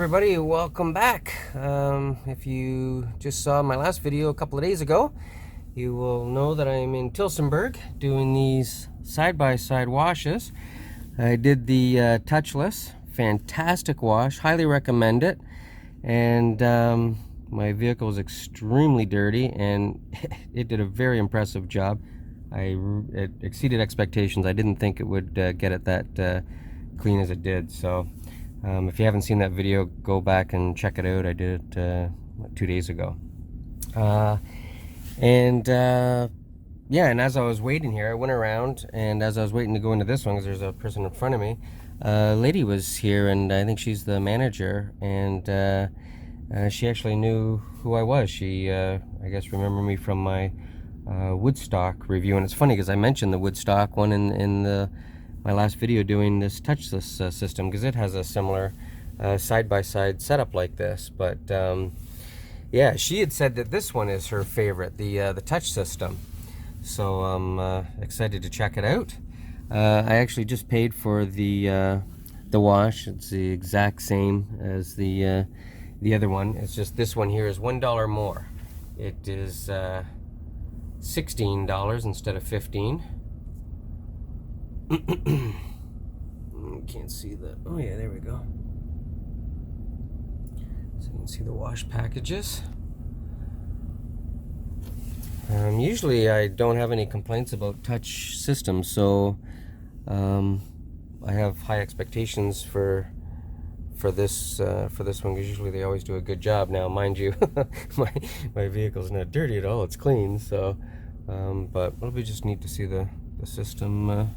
everybody, welcome back. If you just saw my last video a couple of days ago, you will know that I'm in Tillsonburg doing these side-by-side washes. I did the touchless, fantastic wash, highly recommend it. And my vehicle was extremely dirty and it did a very impressive job. It exceeded expectations. I didn't think it would get it that clean as it did. So if you haven't seen that video, go back and check it out. I did it 2 days ago. Yeah, and as I was waiting here, I went around, and as I was waiting to go into this one, because there's a person in front of me, a lady was here, and I think she's the manager, and she actually knew who I was. She, I guess, remembered me from my Woodstock review. And it's funny because I mentioned the Woodstock one in my last video doing this touchless system, because it has a similar side-by-side setup like this. But yeah, she had said that this one is her favorite, the touch system. So I'm excited to check it out. I actually just paid for the wash. It's the exact same as the other one. It's just this one here is $1 more. It is $16 instead of $15. Can't see the, oh yeah, there we go. So you can see the wash packages. Usually I don't have any complaints about touch systems, so I have high expectations for this one, because usually they always do a good job. Now, mind you, my vehicle's not dirty at all; it's clean. So, but it'll be just neat to see the system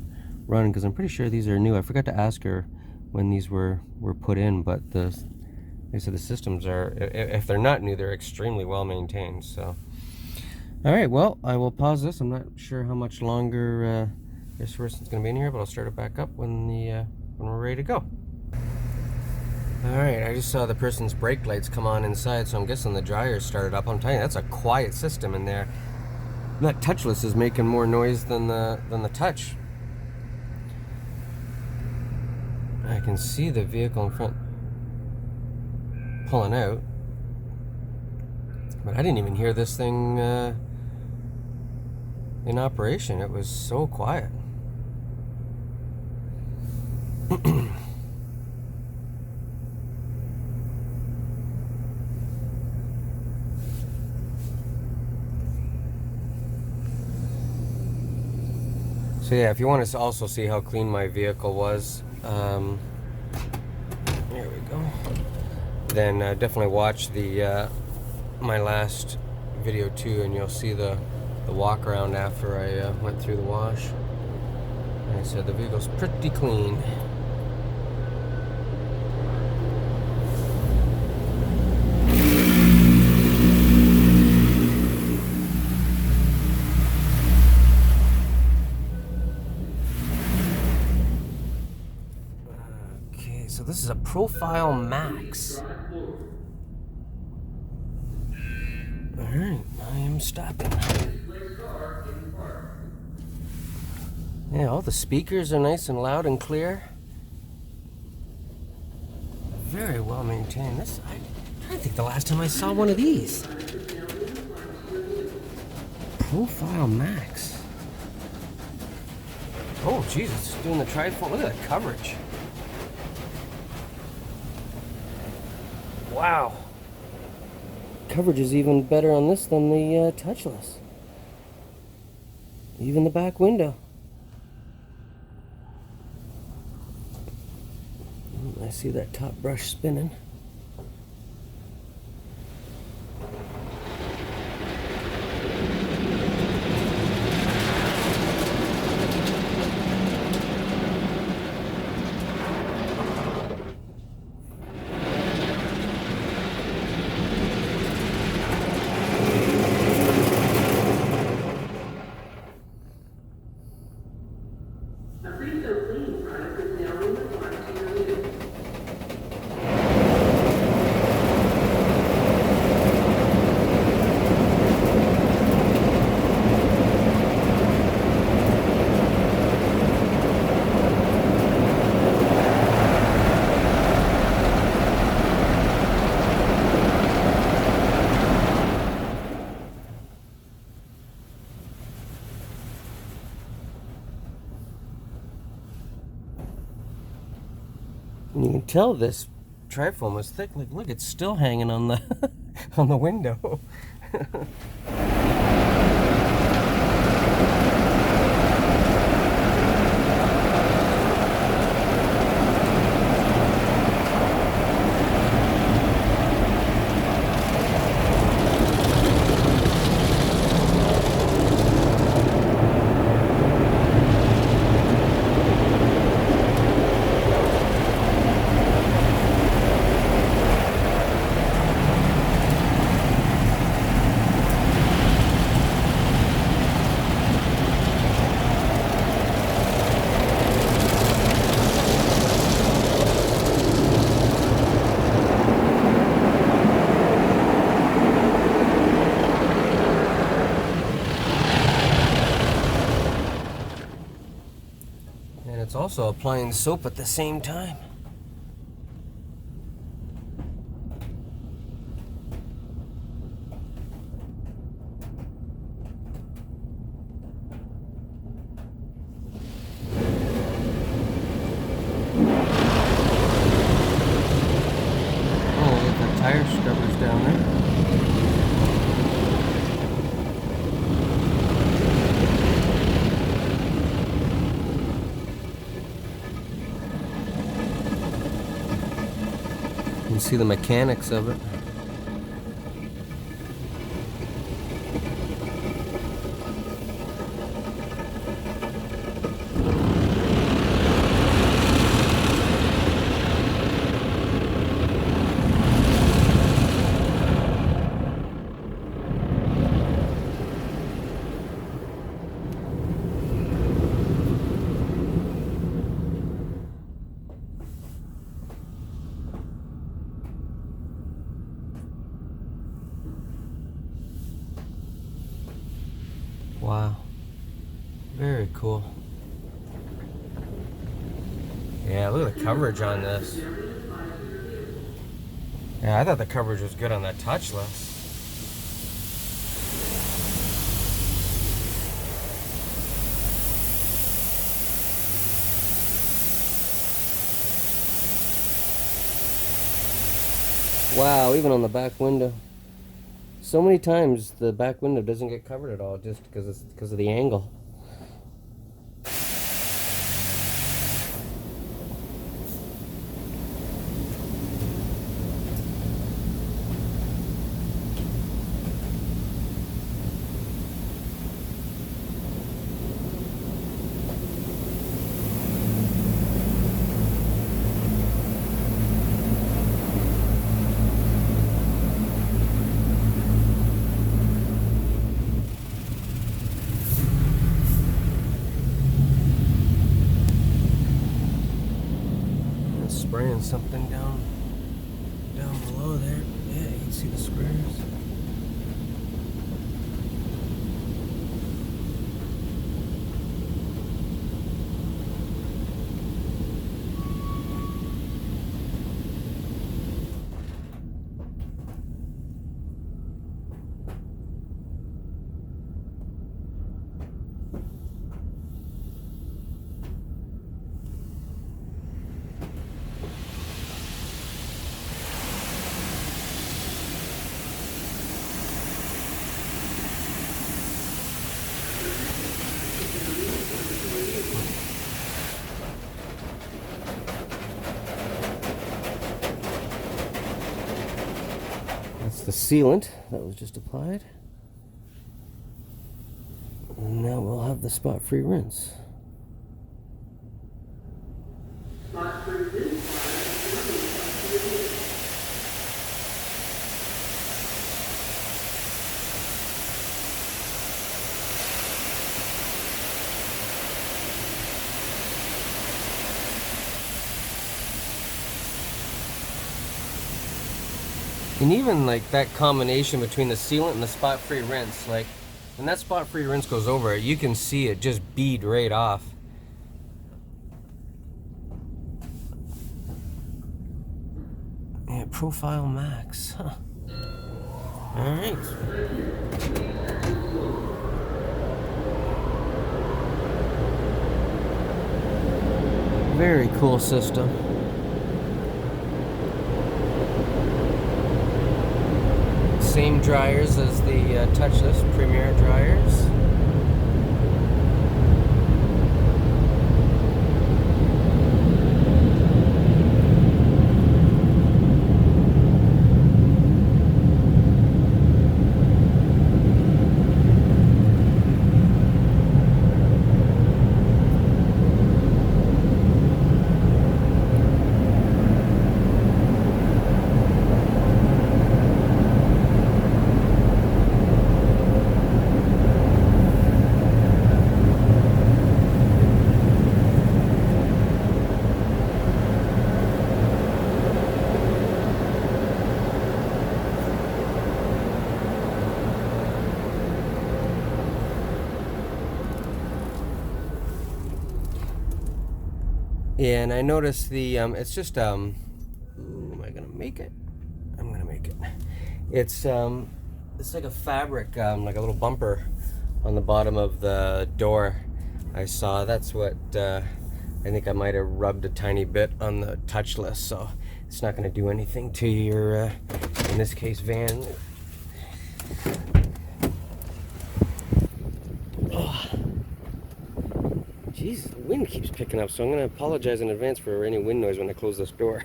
run, because I'm pretty sure these are new. I forgot to ask her when these were put in, but they said the systems are, if they're not new, they're extremely well maintained. So, all right, well, I will pause this. I'm not sure how much longer this person's going to be in here, but I'll start it back up when we're ready to go. All right, I just saw the person's brake lights come on inside, so I'm guessing the dryer started up. I'm telling you, that's a quiet system in there. That touchless is making more noise than the touch. I can see the vehicle in front pulling out, but I didn't even hear this thing in operation. It was so quiet. So yeah, if you want to also see how clean my vehicle was, there we go, then definitely watch my last video too, and you'll see the walk around after I went through the wash. And I said the vehicle's pretty clean. So this is a Profile Max. Alright, I am stopping. Yeah, all the speakers are nice and loud and clear. Very well maintained. I think the last time I saw one of these. Profile Max. Oh, Jesus, it's doing the trifold. Look at that coverage. Wow. Coverage is even better on this than the touchless. Even the back window. I see that top brush spinning. And you can tell this trifoam is thick. Like, look, it's still hanging on the on the window. It's also applying soap at the same time. Oh, look, the tire scrubber's down there. You can see the mechanics of it. Wow, very cool. Yeah, look at the coverage on this. Yeah, I thought the coverage was good on that touchless. Wow, even on the back window. So many times the back window doesn't get covered at all just because of the angle. Spraying something down below there. Yeah, you can see the squares. That's the sealant that was just applied. And now we'll have the spot-free rinse. And even like that combination between the sealant and the spot-free rinse, like when that spot-free rinse goes over it, you can see it just bead right off. Yeah, Profile Max. Huh. All right. Very cool system. same dryers as the touchless Premier dryers. Yeah, and I noticed the, it's just, ooh, am I gonna make it? I'm gonna make it. It's like a fabric, like a little bumper on the bottom of the door. I saw, that's what, I think I might have rubbed a tiny bit on the touchless, so it's not gonna do anything to your, in this case, van. Oh. Jeez, the wind keeps picking up, so I'm going to apologize in advance for any wind noise when I close this door.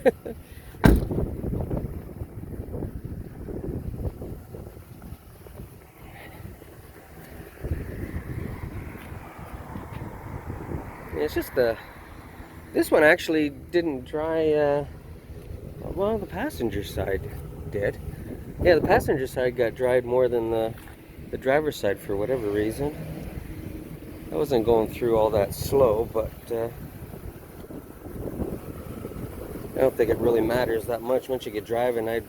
It's just this one actually didn't dry, well, the passenger side did. Yeah, the passenger side got dried more than the driver's side for whatever reason. I wasn't going through all that slow, but I don't think it really matters that much. Once you get driving, I'd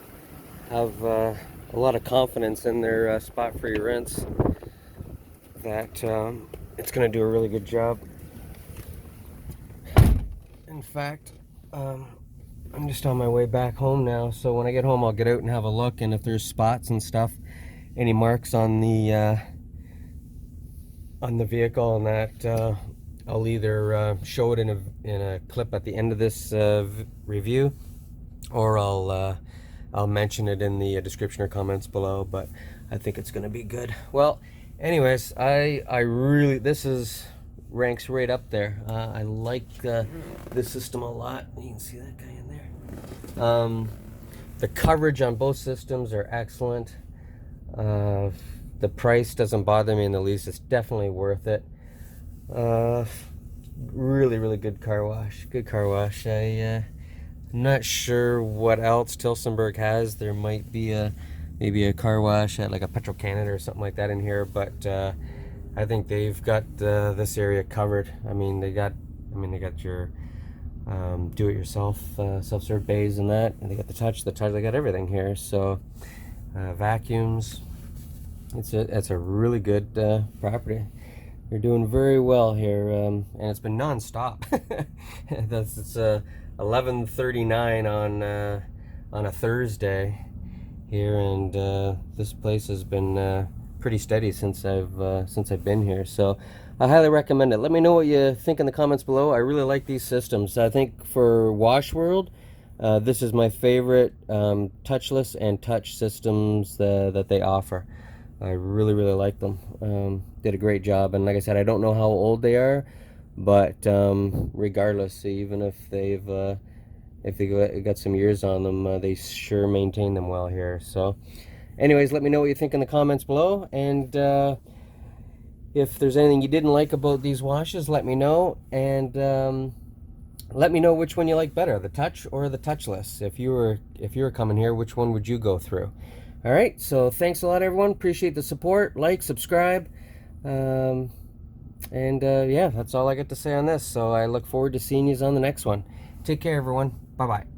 have a lot of confidence in their spot free rinse that it's going to do a really good job. In fact, I'm just on my way back home now, so when I get home I'll get out and have a look, and if there's spots and stuff, any marks on the vehicle and that, I'll either show it in a clip at the end of this review, or I'll mention it in the description or comments below. But I think it's gonna be good. Well, anyways, I really, ranks right up there. I like this system a lot. You can see that guy in there. The coverage on both systems are excellent. The price doesn't bother me in the least. It's definitely worth it. Really, really good car wash. Good car wash. I'm not sure what else Tillsonburg has. There might be maybe a car wash at like a Petro Canada or something like that in here, but I think they've got this area covered. I mean, they got your do-it-yourself self-serve bays and that, and they got the touch. They got everything here. So vacuums. It's a really good property. They're doing very well here, and it's been non-stop. It's 11:39 on a Thursday here, and this place has been pretty steady since I've been here. So I highly recommend it. Let me know what you think in the comments below. I really like these systems. I think for Wash World, this is my favorite touchless and touch systems that they offer. I really, really like them. Did a great job, and like I said, I don't know how old they are, but regardless, even if they got some years on them, they sure maintain them well here. So anyways, let me know what you think in the comments below, and if there's anything you didn't like about these washes, let me know, and let me know which one you like better, the touch or the touchless. If you were coming here, which one would you go through? All right, so thanks a lot, everyone. Appreciate the support. Like, subscribe, and yeah, that's all I got to say on this. So I look forward to seeing you on the next one. Take care, everyone. Bye-bye.